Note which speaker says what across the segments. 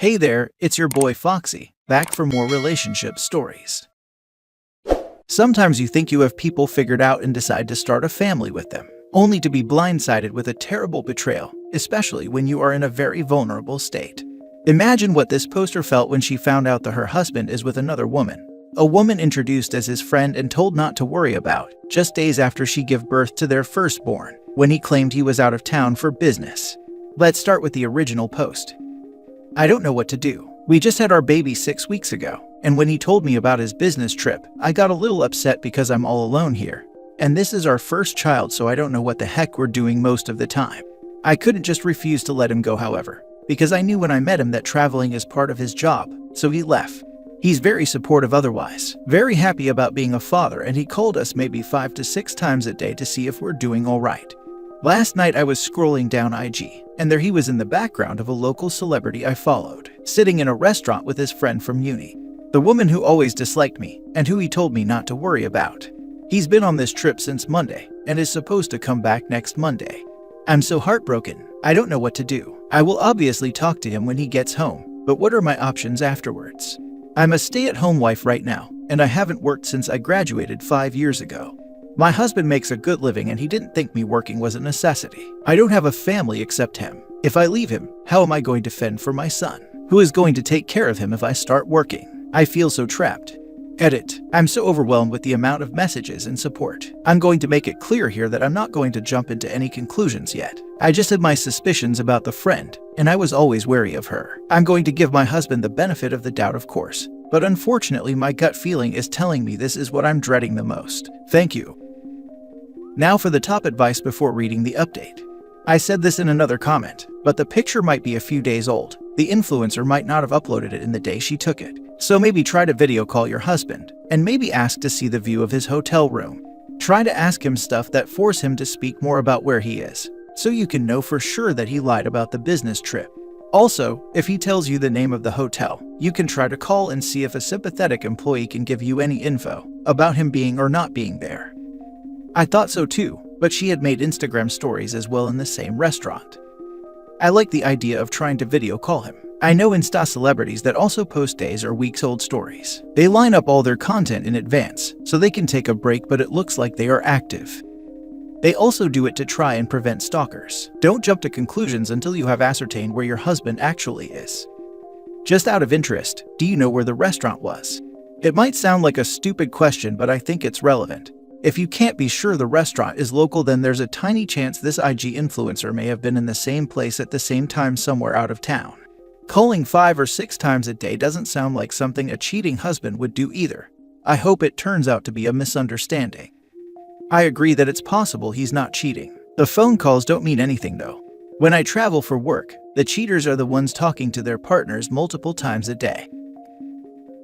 Speaker 1: Hey there, it's your boy Foxy, back for more relationship stories. Sometimes you think you have people figured out and decide to start a family with them, only to be blindsided with a terrible betrayal, especially when you are in a very vulnerable state. Imagine what this poster felt when she found out that her husband is with another woman. A woman introduced as his friend and told not to worry about, just days after she gave birth to their firstborn, when he claimed he was out of town for business. Let's start with the original post. I don't know what to do. We just had our baby 6 weeks ago, and when he told me about his business trip, I got a little upset because I'm all alone here. And this is our first child, so I don't know what the heck we're doing most of the time. I couldn't just refuse to let him go, however, because I knew when I met him that traveling is part of his job, so he left. He's very supportive otherwise, very happy about being a father, and he called us maybe 5 to 6 times a day to see if we're doing all right. Last night I was scrolling down IG, and there he was in the background of a local celebrity I followed, sitting in a restaurant with his friend from uni. The woman who always disliked me, and who he told me not to worry about. He's been on this trip since Monday, and is supposed to come back next Monday. I'm so heartbroken, I don't know what to do. I will obviously talk to him when he gets home, but what are my options afterwards? I'm a stay-at-home wife right now, and I haven't worked since I graduated 5 years ago. My husband makes a good living and he didn't think me working was a necessity. I don't have a family except him. If I leave him, how am I going to fend for my son? Who is going to take care of him if I start working? I feel so trapped. Edit. I'm so overwhelmed with the amount of messages and support. I'm going to make it clear here that I'm not going to jump into any conclusions yet. I just had my suspicions about the friend, and I was always wary of her. I'm going to give my husband the benefit of the doubt, of course, but unfortunately my gut feeling is telling me this is what I'm dreading the most. Thank you. Now for the top advice before reading the update. I said this in another comment, but the picture might be a few days old. The influencer might not have uploaded it in the day she took it. So maybe try to video call your husband, and maybe ask to see the view of his hotel room. Try to ask him stuff that force him to speak more about where he is, so you can know for sure that he lied about the business trip. Also, if he tells you the name of the hotel, you can try to call and see if a sympathetic employee can give you any info about him being or not being there. I thought so too, but she had made Instagram stories as well in the same restaurant. I like the idea of trying to video call him. I know Insta celebrities that also post days or weeks old stories. They line up all their content in advance, so they can take a break, but it looks like they are active. They also do it to try and prevent stalkers. Don't jump to conclusions until you have ascertained where your husband actually is. Just out of interest, do you know where the restaurant was? It might sound like a stupid question, but I think it's relevant. If you can't be sure the restaurant is local, then there's a tiny chance this IG influencer may have been in the same place at the same time somewhere out of town. Calling 5 or 6 times a day doesn't sound like something a cheating husband would do either. I hope it turns out to be a misunderstanding. I agree that it's possible he's not cheating. The phone calls don't mean anything though. When I travel for work, the cheaters are the ones talking to their partners multiple times a day.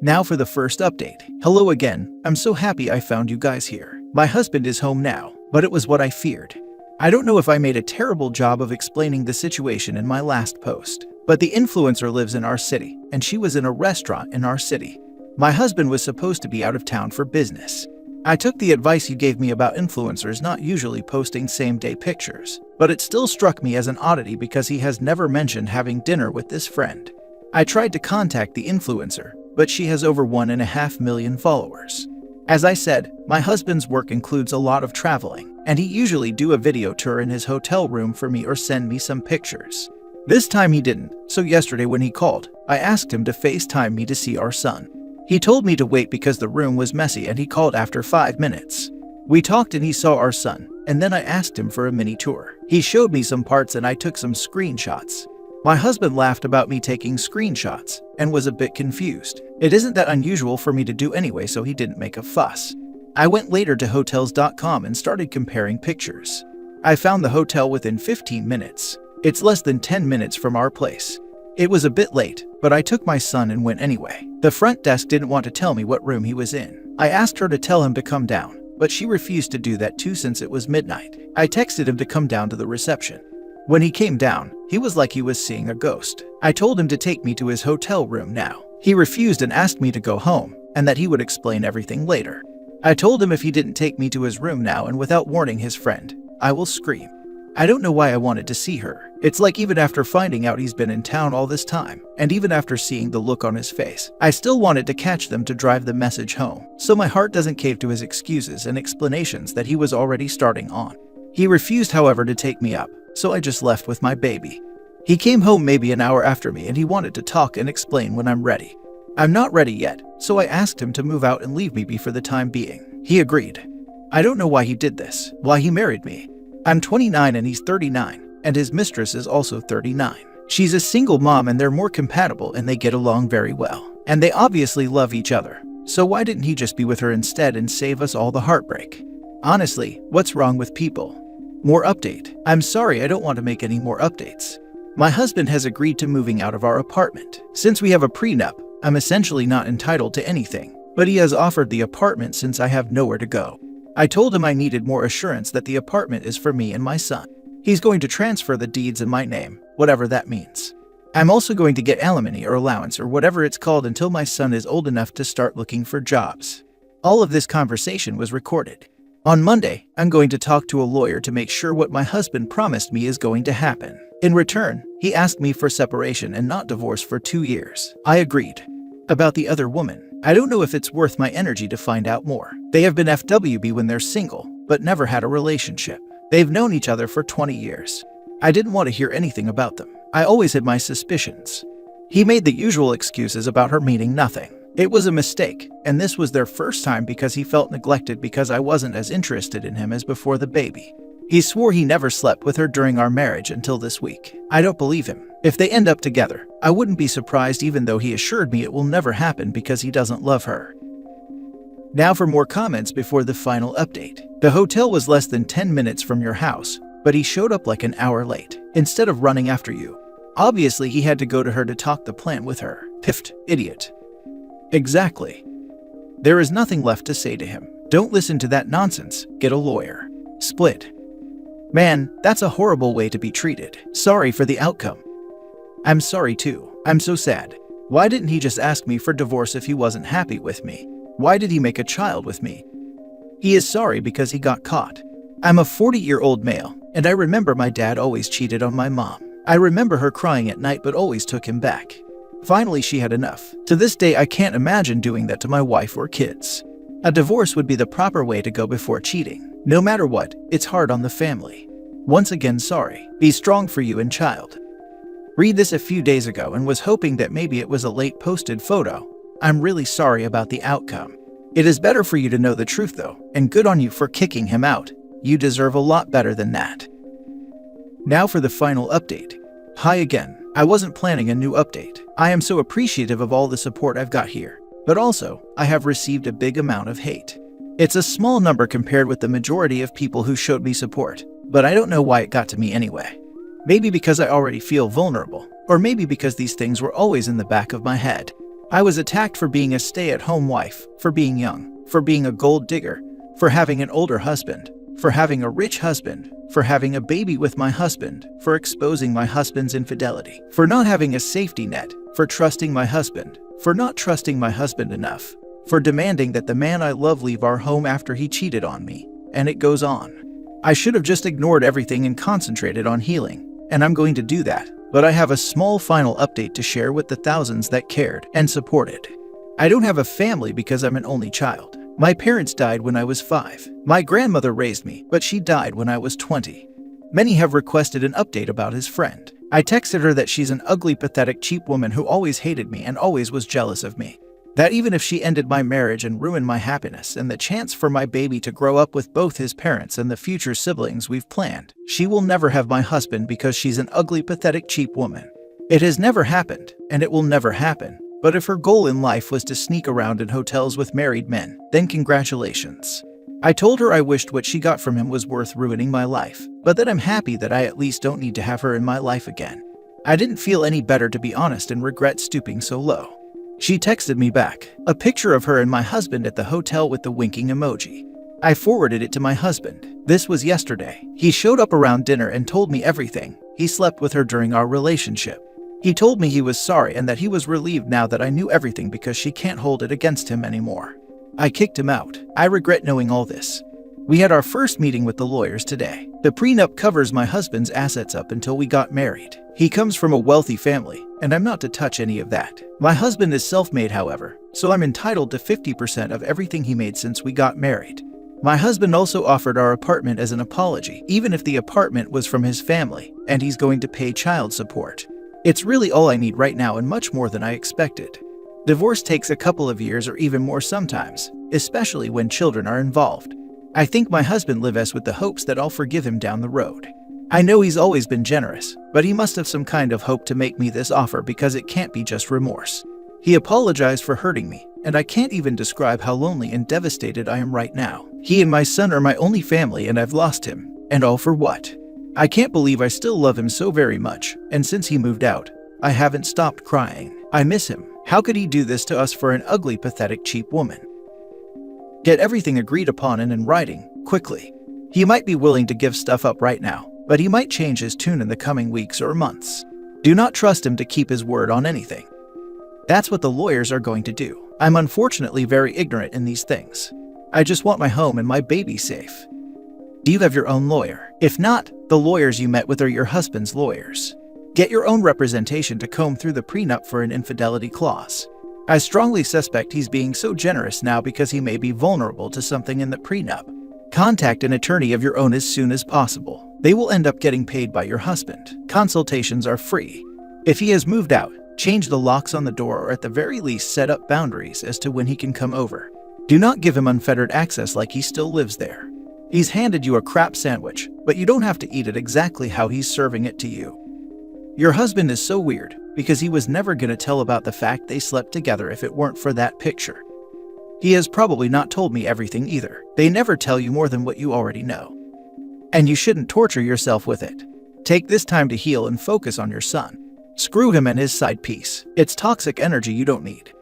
Speaker 1: Now for the first update. Hello again, I'm so happy I found you guys here. My husband is home now, but it was what I feared. I don't know if I made a terrible job of explaining the situation in my last post, but the influencer lives in our city, and she was in a restaurant in our city. My husband was supposed to be out of town for business. I took the advice you gave me about influencers not usually posting same-day pictures, but it still struck me as an oddity because he has never mentioned having dinner with this friend. I tried to contact the influencer, but she has over 1.5 million followers. As I said, my husband's work includes a lot of traveling, and he usually do a video tour in his hotel room for me or send me some pictures. This time he didn't, so yesterday when he called, I asked him to FaceTime me to see our son. He told me to wait because the room was messy, and he called after 5 minutes. We talked and he saw our son, and then I asked him for a mini tour. He showed me some parts and I took some screenshots. My husband laughed about me taking screenshots and was a bit confused. It isn't that unusual for me to do anyway, so he didn't make a fuss. I went later to hotels.com and started comparing pictures. I found the hotel within 15 minutes. It's less than 10 minutes from our place. It was a bit late, but I took my son and went anyway. The front desk didn't want to tell me what room he was in. I asked her to tell him to come down, but she refused to do that too since it was midnight. I texted him to come down to the reception. When he came down, he was like he was seeing a ghost. I told him to take me to his hotel room now. He refused and asked me to go home, and that he would explain everything later. I told him if he didn't take me to his room now and without warning his friend, I will scream. I don't know why I wanted to see her. It's like even after finding out he's been in town all this time, and even after seeing the look on his face, I still wanted to catch them to drive the message home, so my heart doesn't cave to his excuses and explanations that he was already starting on. He refused, however, to take me up, so I just left with my baby. He came home maybe an hour after me and he wanted to talk and explain when I'm ready. I'm not ready yet, so I asked him to move out and leave me be for the time being. He agreed. I don't know why he did this, why he married me. I'm 29 and he's 39, and his mistress is also 39. She's a single mom and they're more compatible and they get along very well. And they obviously love each other. So why didn't he just be with her instead and save us all the heartbreak? Honestly, what's wrong with people? More update. I'm sorry, I don't want to make any more updates. My husband has agreed to moving out of our apartment. Since we have a prenup, I'm essentially not entitled to anything, but he has offered the apartment since I have nowhere to go. I told him I needed more assurance that the apartment is for me and my son. He's going to transfer the deeds in my name, whatever that means. I'm also going to get alimony or allowance or whatever it's called until my son is old enough to start looking for jobs. All of this conversation was recorded. On Monday, I'm going to talk to a lawyer to make sure what my husband promised me is going to happen. In return, he asked me for separation and not divorce for 2 years. I agreed. About the other woman, I don't know if it's worth my energy to find out more. They have been FWB when they're single, but never had a relationship. They've known each other for 20 years. I didn't want to hear anything about them. I always had my suspicions. He made the usual excuses about her meaning nothing. It was a mistake, and this was their first time because he felt neglected because I wasn't as interested in him as before the baby. He swore he never slept with her during our marriage until this week. I don't believe him. If they end up together, I wouldn't be surprised even though he assured me it will never happen because he doesn't love her. Now for more comments before the final update. The hotel was less than 10 minutes from your house, but he showed up like an hour late, instead of running after you. Obviously he had to go to her to talk the plan with her. Piffed, idiot. Exactly. There is nothing left to say to him. Don't listen to that nonsense. Get a lawyer. Split. Man, that's a horrible way to be treated. Sorry for the outcome. I'm sorry too. I'm so sad. Why didn't he just ask me for divorce if he wasn't happy with me? Why did he make a child with me? He is sorry because he got caught. I'm a 40-year-old male, and I remember my dad always cheated on my mom. I remember her crying at night but always took him back. Finally, she had enough. To this day, I can't imagine doing that to my wife or kids. A divorce would be the proper way to go before cheating. No matter what, it's hard on the family. Once again, sorry. Be strong for you and child. Read this a few days ago and was hoping that maybe it was a late posted photo. I'm really sorry about the outcome. It is better for you to know the truth though, and good on you for kicking him out. You deserve a lot better than that. Now for the final update. Hi again. I wasn't planning a new update. I am so appreciative of all the support I've got here, but also, I have received a big amount of hate. It's a small number compared with the majority of people who showed me support, but I don't know why it got to me anyway. Maybe because I already feel vulnerable, or maybe because these things were always in the back of my head. I was attacked for being a stay-at-home wife, for being young, for being a gold digger, for having an older husband, for having a rich husband, for having a baby with my husband, for exposing my husband's infidelity, for not having a safety net, for trusting my husband, for not trusting my husband enough, for demanding that the man I love leave our home after he cheated on me, and it goes on. I should have just ignored everything and concentrated on healing, and I'm going to do that, but I have a small final update to share with the thousands that cared and supported. I don't have a family because I'm an only child. My parents died when I was 5. My grandmother raised me, but she died when I was 20. Many have requested an update about his friend. I texted her that she's an ugly, pathetic, cheap woman who always hated me and always was jealous of me. That even if she ended my marriage and ruined my happiness and the chance for my baby to grow up with both his parents and the future siblings we've planned, she will never have my husband because she's an ugly, pathetic, cheap woman. It has never happened, and it will never happen. But if her goal in life was to sneak around in hotels with married men, then congratulations. I told her I wished what she got from him was worth ruining my life, but that I'm happy that I at least don't need to have her in my life again. I didn't feel any better, to be honest, and regret stooping so low. She texted me back a picture of her and my husband at the hotel with the winking emoji. I forwarded it to my husband. This was yesterday. He showed up around dinner and told me everything. He slept with her during our relationship. He told me he was sorry and that he was relieved now that I knew everything because she can't hold it against him anymore. I kicked him out. I regret knowing all this. We had our first meeting with the lawyers today. The prenup covers my husband's assets up until we got married. He comes from a wealthy family, and I'm not to touch any of that. My husband is self-made, however, so I'm entitled to 50% of everything he made since we got married. My husband also offered our apartment as an apology, even if the apartment was from his family, and he's going to pay child support. It's really all I need right now and much more than I expected. Divorce takes a couple of years or even more sometimes, especially when children are involved. I think my husband lives with the hopes that I'll forgive him down the road. I know he's always been generous, but he must have some kind of hope to make me this offer because it can't be just remorse. He apologized for hurting me, and I can't even describe how lonely and devastated I am right now. He and my son are my only family and I've lost him. And all for what? I can't believe I still love him so very much, and since he moved out, I haven't stopped crying. I miss him. How could he do this to us for an ugly, pathetic, cheap woman? Get everything agreed upon and in writing, quickly. He might be willing to give stuff up right now, but he might change his tune in the coming weeks or months. Do not trust him to keep his word on anything. That's what the lawyers are going to do. I'm unfortunately very ignorant in these things. I just want my home and my baby safe. Do you have your own lawyer? If not, the lawyers you met with are your husband's lawyers. Get your own representation to comb through the prenup for an infidelity clause. I strongly suspect he's being so generous now because he may be vulnerable to something in the prenup. Contact an attorney of your own as soon as possible. They will end up getting paid by your husband. Consultations are free. If he has moved out, change the locks on the door or at the very least set up boundaries as to when he can come over. Do not give him unfettered access like he still lives there. He's handed you a crap sandwich, but you don't have to eat it exactly how he's serving it to you. Your husband is so weird because he was never going to tell about the fact they slept together if it weren't for that picture. He has probably not told me everything either. They never tell you more than what you already know. And you shouldn't torture yourself with it. Take this time to heal and focus on your son. Screw him and his side piece. It's toxic energy you don't need.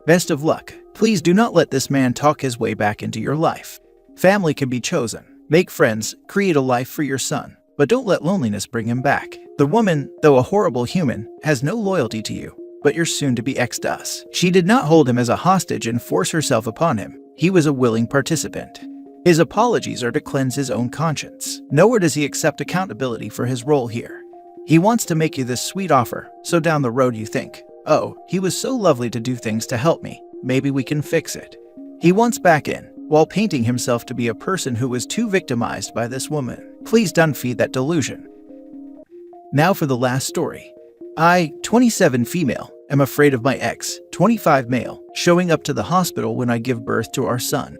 Speaker 1: Best of luck. Please do not let this man talk his way back into your life. Family can be chosen. Make friends, create a life for your son, but don't let loneliness bring him back. The woman, though a horrible human, has no loyalty to you, but your soon-to-be ex does. She did not hold him as a hostage and force herself upon him. He was a willing participant. His apologies are to cleanse his own conscience. Nowhere does he accept accountability for his role here. He wants to make you this sweet offer, so down the road you think, oh, he was so lovely to do things to help me, maybe we can fix it. He wants back in, while painting himself to be a person who was too victimized by this woman. Please don't feed that delusion. Now for the last story. I, 27 female, am afraid of my ex, 25 male, showing up to the hospital when I give birth to our son.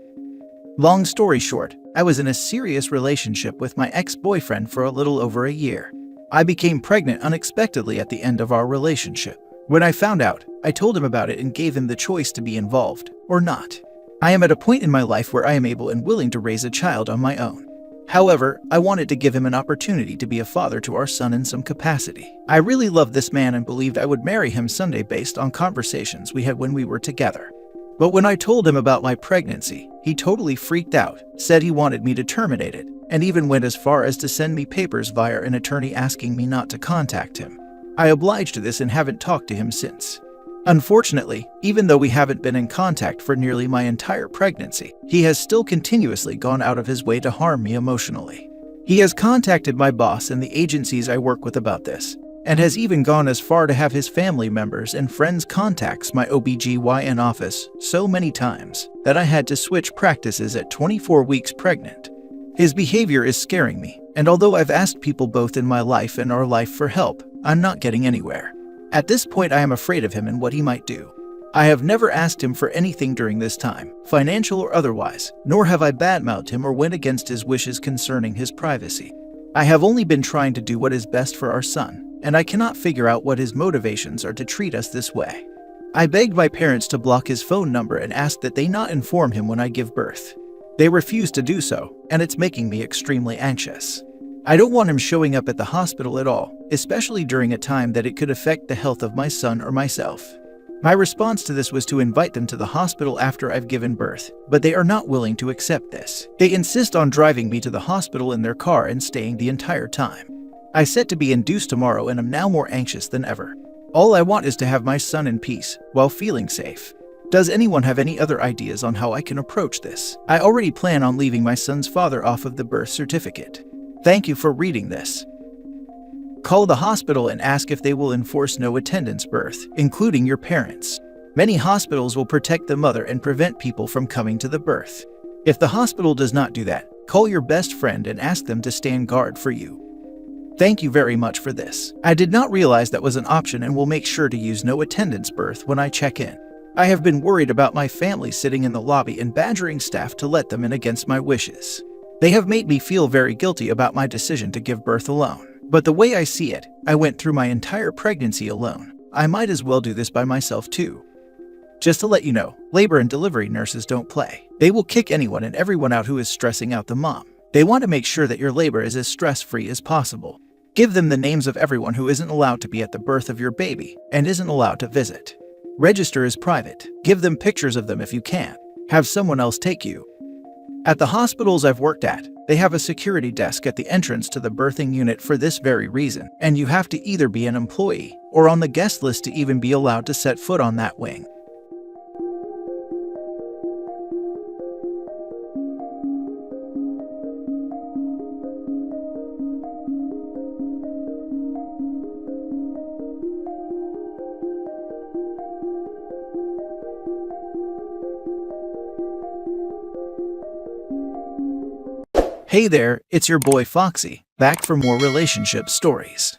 Speaker 1: Long story short, I was in a serious relationship with my ex-boyfriend for a little over a year. I became pregnant unexpectedly at the end of our relationship. When I found out, I told him about it and gave him the choice to be involved or not. I am at a point in my life where I am able and willing to raise a child on my own. However, I wanted to give him an opportunity to be a father to our son in some capacity. I really loved this man and believed I would marry him someday based on conversations we had when we were together. But when I told him about my pregnancy, he totally freaked out, said he wanted me to terminate it, and even went as far as to send me papers via an attorney asking me not to contact him. I obliged to this and haven't talked to him since. Unfortunately, even though we haven't been in contact for nearly my entire pregnancy, he has still continuously gone out of his way to harm me emotionally. He has contacted my boss and the agencies I work with about this, and has even gone as far to have his family members and friends contacts my OBGYN office so many times that I had to switch practices at 24 weeks pregnant. His behavior is scaring me, and although I've asked people both in my life and our life for help, I'm not getting anywhere. At this point, I am afraid of him and what he might do. I have never asked him for anything during this time, financial or otherwise, nor have I badmouthed him or went against his wishes concerning his privacy. I have only been trying to do what is best for our son, and I cannot figure out what his motivations are to treat us this way. I begged my parents to block his phone number and asked that they not inform him when I give birth. They refused to do so, and it's making me extremely anxious. I don't want him showing up at the hospital at all, especially during a time that it could affect the health of my son or myself. My response to this was to invite them to the hospital after I've given birth, but they are not willing to accept this. They insist on driving me to the hospital in their car and staying the entire time. I set to be induced tomorrow and am now more anxious than ever. All I want is to have my son in peace, while feeling safe. Does anyone have any other ideas on how I can approach this? I already plan on leaving my son's father off of the birth certificate. Thank you for reading this. Call the hospital and ask if they will enforce no attendance birth, including your parents. Many hospitals will protect the mother and prevent people from coming to the birth. If the hospital does not do that, call your best friend and ask them to stand guard for you. Thank you very much for this. I did not realize that was an option and will make sure to use no attendance birth when I check in. I have been worried about my family sitting in the lobby and badgering staff to let them in against my wishes. They have made me feel very guilty about my decision to give birth alone. But the way I see it, I went through my entire pregnancy alone. I might as well do this by myself too. Just to let you know, labor and delivery nurses don't play. They will kick anyone and everyone out who is stressing out the mom. They want to make sure that your labor is as stress-free as possible. Give them the names of everyone who isn't allowed to be at the birth of your baby and isn't allowed to visit. Register as private. Give them pictures of them if you can. Have someone else take you. At the hospitals I've worked at, they have a security desk at the entrance to the birthing unit for this very reason, and you have to either be an employee or on the guest list to even be allowed to set foot on that wing. Hey there, it's your boy Foxy, back for more relationship stories.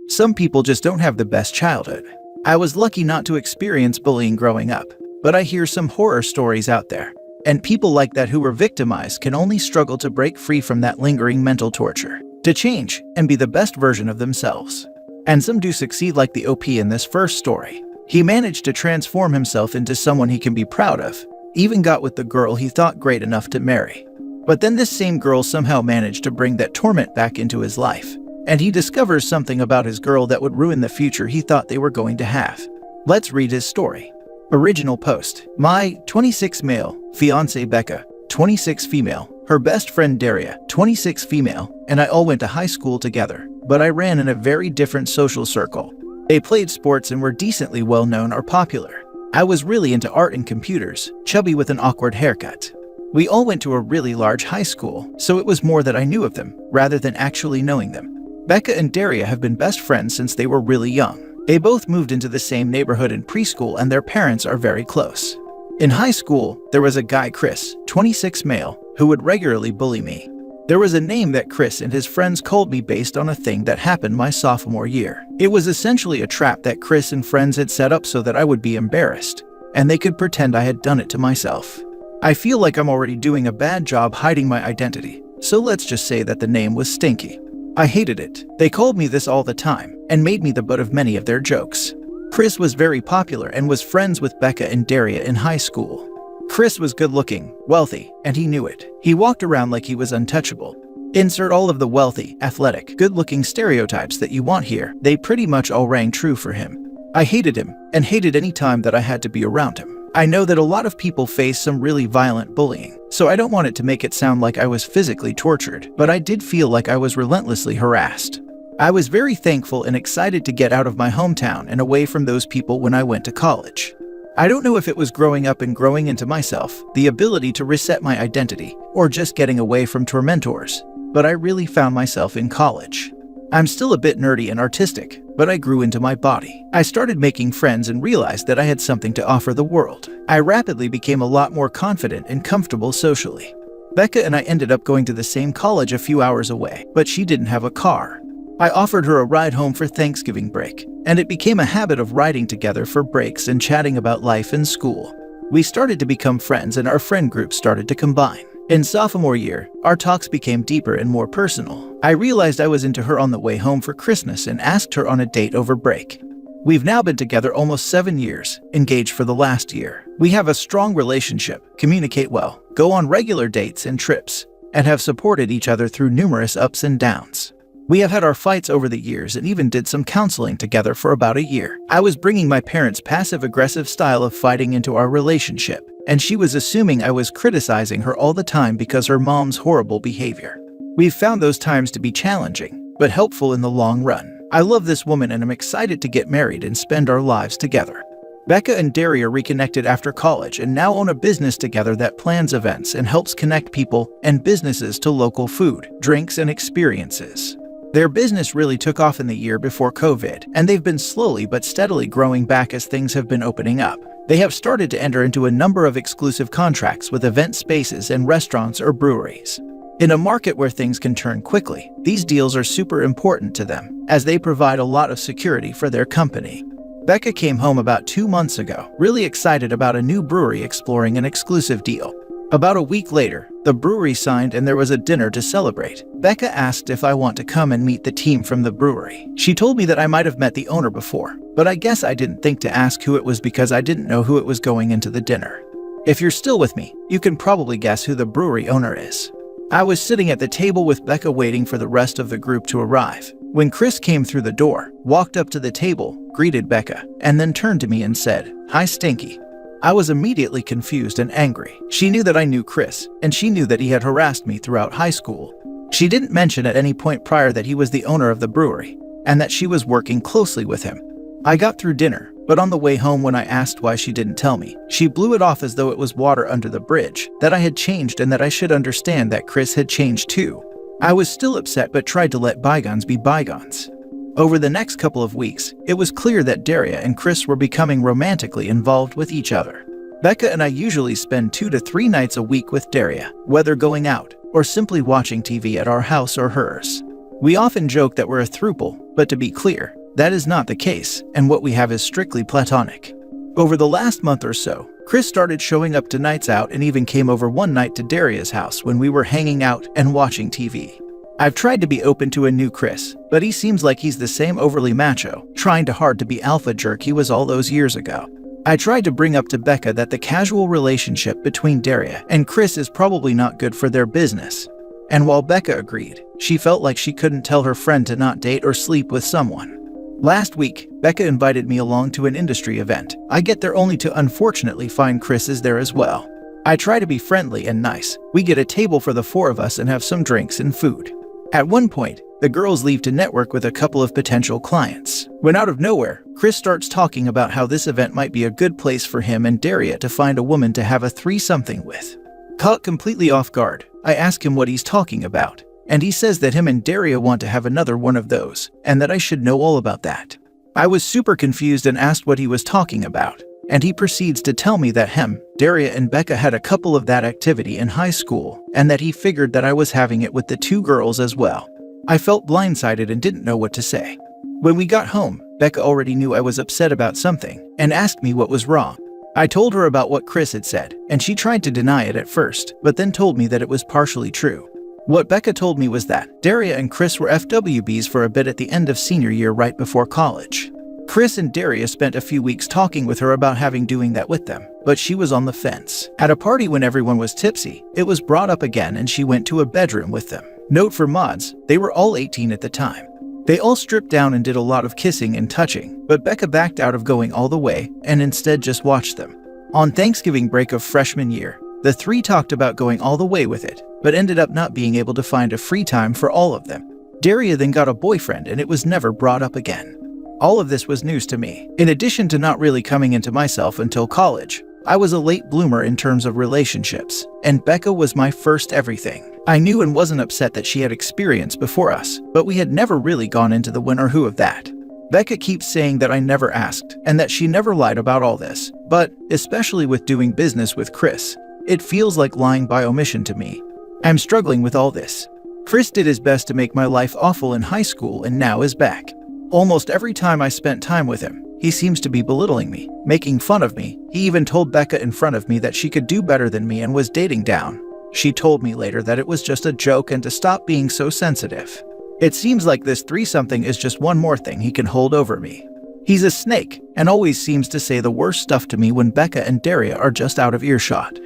Speaker 1: Some people just don't have the best childhood. I was lucky not to experience bullying growing up, but I hear some horror stories out there. And people like that who were victimized can only struggle to break free from that lingering mental torture, to change and be the best version of themselves. And some do succeed, like the OP in this first story. He managed to transform himself into someone he can be proud of, even got with the girl he thought great enough to marry. But then this same girl somehow managed to bring that torment back into his life, and he discovers something about his girl that would ruin the future he thought they were going to have. Let's read his story. Original post. My 26 male, fiancée Becca, 26 female, her best friend Daria, 26 female, and I all went to high school together, but I ran in a very different social circle. They played sports and were decently well known or popular. I was really into art and computers, chubby with an awkward haircut. We all went to a really large high school, so it was more that I knew of them, rather than actually knowing them. Becca and Daria have been best friends since they were really young. They both moved into the same neighborhood in preschool and their parents are very close. In high school, there was a guy, Chris, 26 male, who would regularly bully me. There was a name that Chris and his friends called me based on a thing that happened my sophomore year. It was essentially a trap that Chris and friends had set up so that I would be embarrassed, and they could pretend I had done it to myself. I feel like I'm already doing a bad job hiding my identity, so let's just say that the name was Stinky. I hated it. They called me this all the time, and made me the butt of many of their jokes. Chris was very popular and was friends with Becca and Daria in high school. Chris was good-looking, wealthy, and he knew it. He walked around like he was untouchable. Insert all of the wealthy, athletic, good-looking stereotypes that you want here. They pretty much all rang true for him. I hated him, and hated any time that I had to be around him. I know that a lot of people face some really violent bullying, so I don't want it to make it sound like I was physically tortured, but I did feel like I was relentlessly harassed. I was very thankful and excited to get out of my hometown and away from those people when I went to college. I don't know if it was growing up and growing into myself, the ability to reset my identity, or just getting away from tormentors, but I really found myself in college. I'm still a bit nerdy and artistic, but I grew into my body. I started making friends and realized that I had something to offer the world. I rapidly became a lot more confident and comfortable socially. Becca and I ended up going to the same college a few hours away, but she didn't have a car. I offered her a ride home for Thanksgiving break, and it became a habit of riding together for breaks and chatting about life and school. We started to become friends and our friend group started to combine. In sophomore year, our talks became deeper and more personal. I realized I was into her on the way home for Christmas and asked her on a date over break. We've now been together almost 7 years, engaged for the last year. We have a strong relationship, communicate well, go on regular dates and trips, and have supported each other through numerous ups and downs. We have had our fights over the years and even did some counseling together for about a year. I was bringing my parents' passive-aggressive style of fighting into our relationship, and she was assuming I was criticizing her all the time because her mom's horrible behavior. We've found those times to be challenging, but helpful in the long run. I love this woman and I'm excited to get married and spend our lives together. Becca and Daria reconnected after college and now own a business together that plans events and helps connect people and businesses to local food, drinks, and experiences. Their business really took off in the year before COVID, and they've been slowly but steadily growing back as things have been opening up. They have started to enter into a number of exclusive contracts with event spaces and restaurants or breweries. In a market where things can turn quickly, these deals are super important to them, as they provide a lot of security for their company. Becca came home about 2 months ago, really excited about a new brewery exploring an exclusive deal. About a week later, the brewery signed and there was a dinner to celebrate. Becca asked if I want to come and meet the team from the brewery. She told me that I might have met the owner before, but I guess I didn't think to ask who it was because I didn't know who it was going into the dinner. If you're still with me, you can probably guess who the brewery owner is. I was sitting at the table with Becca waiting for the rest of the group to arrive, when Chris came through the door, walked up to the table, greeted Becca, and then turned to me and said, "Hi, Stinky." I was immediately confused and angry. She knew that I knew Chris, and she knew that he had harassed me throughout high school. She didn't mention at any point prior that he was the owner of the brewery, and that she was working closely with him. I got through dinner, but on the way home when I asked why she didn't tell me, she blew it off as though it was water under the bridge, that I had changed and that I should understand that Chris had changed too. I was still upset but tried to let bygones be bygones. Over the next couple of weeks, it was clear that Daria and Chris were becoming romantically involved with each other. Becca and I usually spend 2 to 3 nights a week with Daria, whether going out or simply watching TV at our house or hers. We often joke that we're a throuple, but to be clear, that is not the case, and what we have is strictly platonic. Over the last month or so, Chris started showing up to nights out and even came over one night to Daria's house when we were hanging out and watching TV. I've tried to be open to a new Chris, but he seems like he's the same overly macho, trying too hard to be alpha jerk he was all those years ago. I tried to bring up to Becca that the casual relationship between Daria and Chris is probably not good for their business. And while Becca agreed, she felt like she couldn't tell her friend to not date or sleep with someone. Last week, Becca invited me along to an industry event. I get there only to unfortunately find Chris is there as well. I try to be friendly and nice. We get a table for the 4 of us and have some drinks and food. At one point, the girls leave to network with a couple of potential clients. When out of nowhere, Chris starts talking about how this event might be a good place for him and Daria to find a woman to have a threesomething with. Caught completely off guard, I ask him what he's talking about, and he says that him and Daria want to have another one of those, and that I should know all about that. I was super confused and asked what he was talking about, and he proceeds to tell me that him, Daria, and Becca had a couple of that activity in high school, and that he figured that I was having it with the 2 girls as well. I felt blindsided and didn't know what to say. When we got home, Becca already knew I was upset about something, and asked me what was wrong. I told her about what Chris had said, and she tried to deny it at first, but then told me that it was partially true. What Becca told me was that Daria and Chris were FWBs for a bit at the end of senior year right before college. Chris and Daria spent a few weeks talking with her about doing that with them, but she was on the fence. At a party when everyone was tipsy, it was brought up again and she went to a bedroom with them. Note for mods, they were all 18 at the time. They all stripped down and did a lot of kissing and touching, but Becca backed out of going all the way and instead just watched them. On Thanksgiving break of freshman year, the 3 talked about going all the way with it, but ended up not being able to find a free time for all of them. Daria then got a boyfriend and it was never brought up again. All of this was news to me. In addition to not really coming into myself until college, I was a late bloomer in terms of relationships, and Becca was my first everything. I knew and wasn't upset that she had experience before us, but we had never really gone into the when or who of that. Becca keeps saying that I never asked, and that she never lied about all this, but, especially with doing business with Chris, it feels like lying by omission to me. I'm struggling with all this. Chris did his best to make my life awful in high school and now is back. Almost every time I spent time with him, he seems to be belittling me, making fun of me. He even told Becca in front of me that she could do better than me and was dating down. She told me later that it was just a joke and to stop being so sensitive. It seems like this threesomething is just one more thing he can hold over me. He's a snake and always seems to say the worst stuff to me when Becca and Daria are just out of earshot.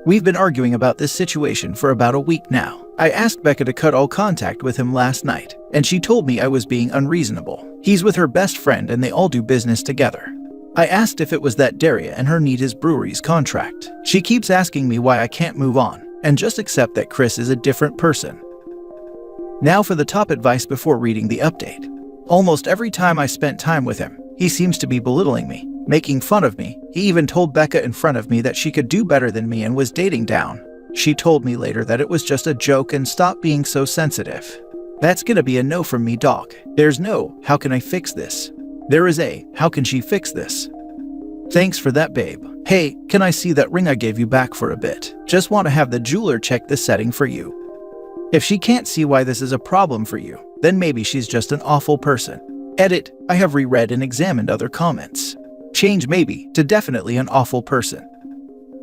Speaker 1: We've been arguing about this situation for about a week now. I asked Becca to cut all contact with him last night, and she told me I was being unreasonable. He's with her best friend and they all do business together. I asked if it was that Daria and her need his brewery's contract. She keeps asking me why I can't move on and just accept that Chris is a different person. Now for the top advice before reading the update. Almost every time I spent time with him, he seems to be belittling me, making fun of me. He even told Becca in front of me that she could do better than me and was dating down. She told me later that it was just a joke and stop being so sensitive. That's gonna be a no from me, dog. There's no, how can I fix this? There is a, how can she fix this? Thanks for that, babe. Hey, can I see that ring I gave you back for a bit? Just want to have the jeweler check the setting for you. If she can't see why this is a problem for you, then maybe she's just an awful person. Edit, I have reread and examined other comments. Change maybe to definitely an awful person.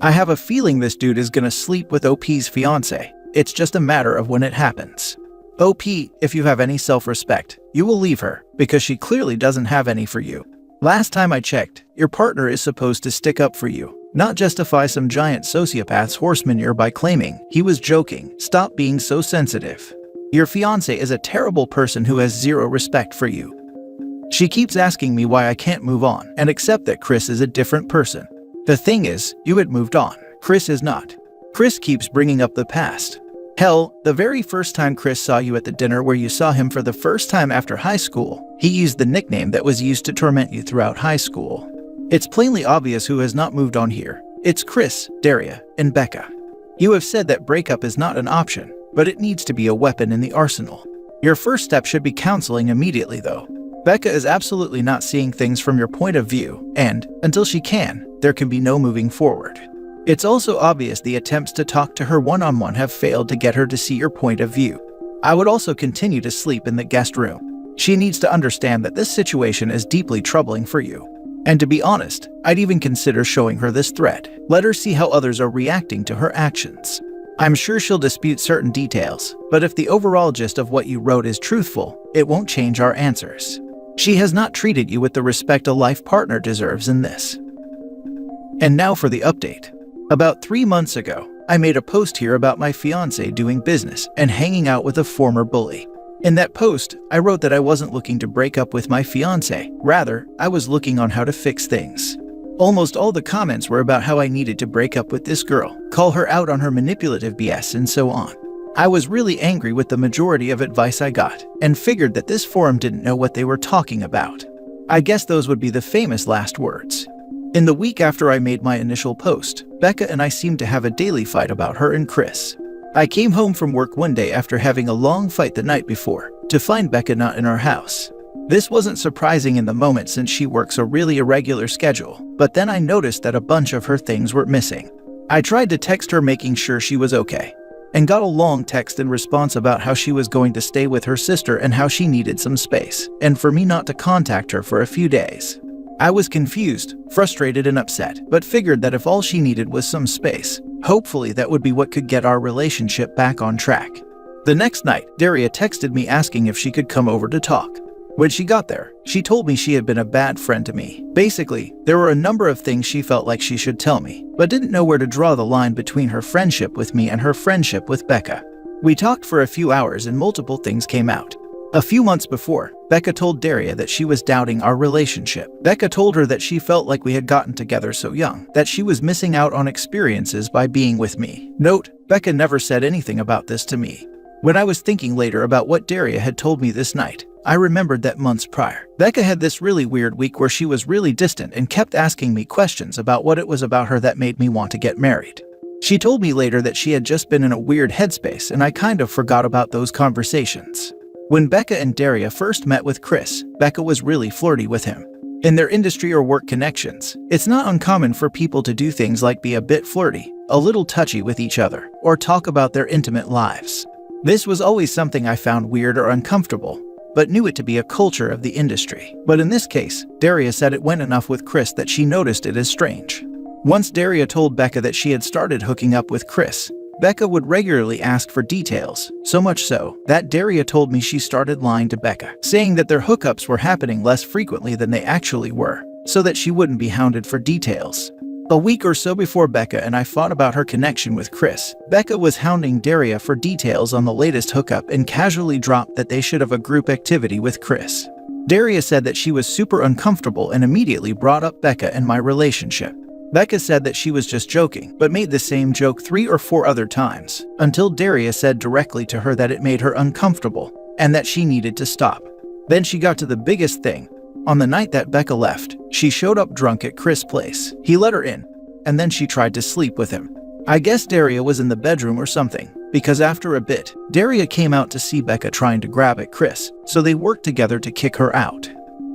Speaker 1: I have a feeling this dude is gonna sleep with OP's fiancé. It's just a matter of when it happens. OP, if you have any self-respect, you will leave her, because she clearly doesn't have any for you. Last time I checked, your partner is supposed to stick up for you, not justify some giant sociopath's horse manure by claiming he was joking. Stop being so sensitive. Your fiancé is a terrible person who has zero respect for you. She keeps asking me why I can't move on and accept that Chris is a different person. The thing is, you had moved on. Chris is not. Chris keeps bringing up the past. Hell, the very first time Chris saw you at the dinner where you saw him for the first time after high school, he used the nickname that was used to torment you throughout high school. It's plainly obvious who has not moved on here. It's Chris, Daria, and Becca. You have said that breakup is not an option, but it needs to be a weapon in the arsenal. Your first step should be counseling immediately, though. Becca is absolutely not seeing things from your point of view, and, until she can, there can be no moving forward. It's also obvious the attempts to talk to her one-on-one have failed to get her to see your point of view. I would also continue to sleep in the guest room. She needs to understand that this situation is deeply troubling for you. And to be honest, I'd even consider showing her this thread. Let her see how others are reacting to her actions. I'm sure she'll dispute certain details, but if the overall gist of what you wrote is truthful, it won't change our answers. She has not treated you with the respect a life partner deserves in this. And now for the update. About 3 months ago, I made a post here about my fiancé doing business and hanging out with a former bully. In that post, I wrote that I wasn't looking to break up with my fiancé. Rather, I was looking on how to fix things. Almost all the comments were about how I needed to break up with this girl, call her out on her manipulative BS, and so on. I was really angry with the majority of advice I got, and figured that this forum didn't know what they were talking about. I guess those would be the famous last words. In the week after I made my initial post, Becca and I seemed to have a daily fight about her and Chris. I came home from work one day after having a long fight the night before, to find Becca not in our house. This wasn't surprising in the moment since she works a really irregular schedule, but then I noticed that a bunch of her things were missing. I tried to text her making sure she was okay, and got a long text in response about how she was going to stay with her sister and how she needed some space, and for me not to contact her for a few days. I was confused, frustrated, and upset, but figured that if all she needed was some space, hopefully that would be what could get our relationship back on track. The next night, Daria texted me asking if she could come over to talk. When she got there, she told me she had been a bad friend to me. Basically, there were a number of things she felt like she should tell me, but didn't know where to draw the line between her friendship with me and her friendship with Becca. We talked for a few hours and multiple things came out. A few months before, Becca told Daria that she was doubting our relationship. Becca told her that she felt like we had gotten together so young, that she was missing out on experiences by being with me. Note, Becca never said anything about this to me. When I was thinking later about what Daria had told me this night, I remembered that months prior, Becca had this really weird week where she was really distant and kept asking me questions about what it was about her that made me want to get married. She told me later that she had just been in a weird headspace, and I kind of forgot about those conversations. When Becca and Daria first met with Chris, Becca was really flirty with him. In their industry or work connections, it's not uncommon for people to do things like be a bit flirty, a little touchy with each other, or talk about their intimate lives. This was always something I found weird or uncomfortable, but knew it to be a culture of the industry. But in this case, Daria said it went enough with Chris that she noticed it as strange. Once Daria told Becca that she had started hooking up with Chris, Becca would regularly ask for details, so much so that Daria told me she started lying to Becca, saying that their hookups were happening less frequently than they actually were, so that she wouldn't be hounded for details. A week or so before Becca and I fought about her connection with Chris, Becca was hounding Daria for details on the latest hookup and casually dropped that they should have a group activity with Chris. Daria said that she was super uncomfortable and immediately brought up Becca and my relationship. Becca said that she was just joking, but made the same joke 3 or 4 other times, until Daria said directly to her that it made her uncomfortable, and that she needed to stop. Then she got to the biggest thing. On the night that Becca left, she showed up drunk at Chris' place. He let her in, and then she tried to sleep with him. I guess Daria was in the bedroom or something, because after a bit, Daria came out to see Becca trying to grab at Chris, so they worked together to kick her out.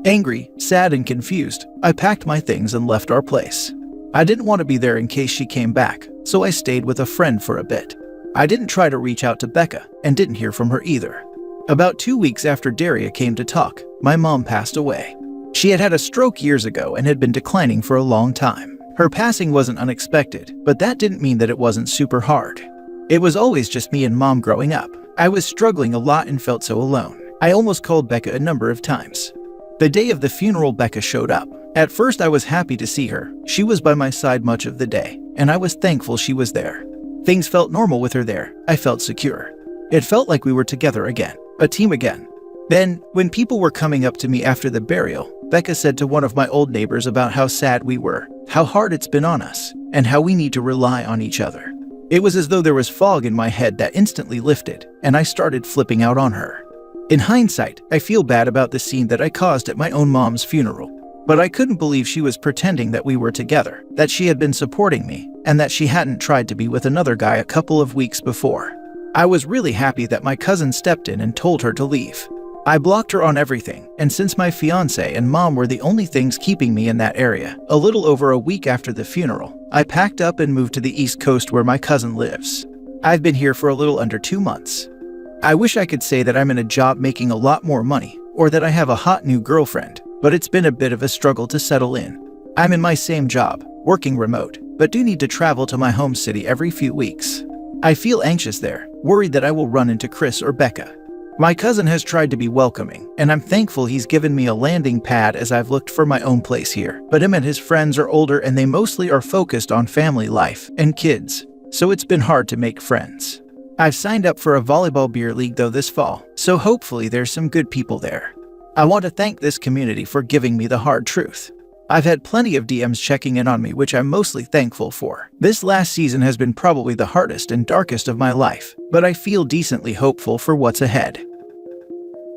Speaker 1: Angry, sad, and confused, I packed my things and left our place. I didn't want to be there in case she came back, so I stayed with a friend for a bit. I didn't try to reach out to Becca, and didn't hear from her either. About 2 weeks after Daria came to talk, my mom passed away. She had had a stroke years ago and had been declining for a long time. Her passing wasn't unexpected, but that didn't mean that it wasn't super hard. It was always just me and Mom growing up. I was struggling a lot and felt so alone. I almost called Becca a number of times. The day of the funeral, Becca showed up. At first, I was happy to see her. She was by my side much of the day, and I was thankful she was there. Things felt normal with her there. I felt secure. It felt like we were together again, a team again. Then, when people were coming up to me after the burial, Becca said to one of my old neighbors about how sad we were, how hard it's been on us, and how we need to rely on each other. It was as though there was fog in my head that instantly lifted, and I started flipping out on her. In hindsight, I feel bad about the scene that I caused at my own mom's funeral. But I couldn't believe she was pretending that we were together, that she had been supporting me, and that she hadn't tried to be with another guy a couple of weeks before. I was really happy that my cousin stepped in and told her to leave. I blocked her on everything, and since my fiancé and mom were the only things keeping me in that area, a little over a week after the funeral, I packed up and moved to the East Coast where my cousin lives. I've been here for a little under 2 months. I wish I could say that I'm in a job making a lot more money, or that I have a hot new girlfriend, but it's been a bit of a struggle to settle in. I'm in my same job, working remote, but do need to travel to my home city every few weeks. I feel anxious there, worried that I will run into Chris or Becca. My cousin has tried to be welcoming, and I'm thankful he's given me a landing pad as I've looked for my own place here. But him and his friends are older and they mostly are focused on family life and kids, so it's been hard to make friends. I've signed up for a volleyball beer league though this fall, so hopefully there's some good people there. I want to thank this community for giving me the hard truth. I've had plenty of DMs checking in on me, which I'm mostly thankful for. This last season has been probably the hardest and darkest of my life, but I feel decently hopeful for what's ahead.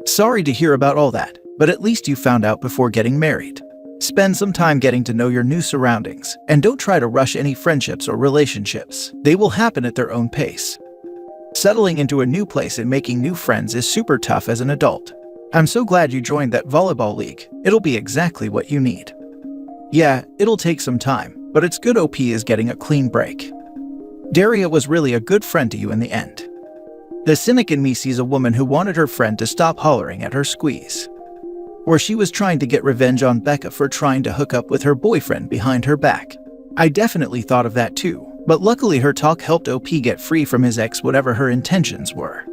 Speaker 1: Sorry to hear about all that, but at least you found out before getting married. Spend some time getting to know your new surroundings, and don't try to rush any friendships or relationships. They will happen at their own pace. Settling into a new place and making new friends is super tough as an adult. I'm so glad you joined that volleyball league. It'll be exactly what you need. Yeah, it'll take some time, but it's good OP is getting a clean break. Daria was really a good friend to you in the end. The cynic in me sees a woman who wanted her friend to stop hollering at her squeeze. Or she was trying to get revenge on Becca for trying to hook up with her boyfriend behind her back. I definitely thought of that too, but luckily her talk helped OP get free from his ex, whatever her intentions were.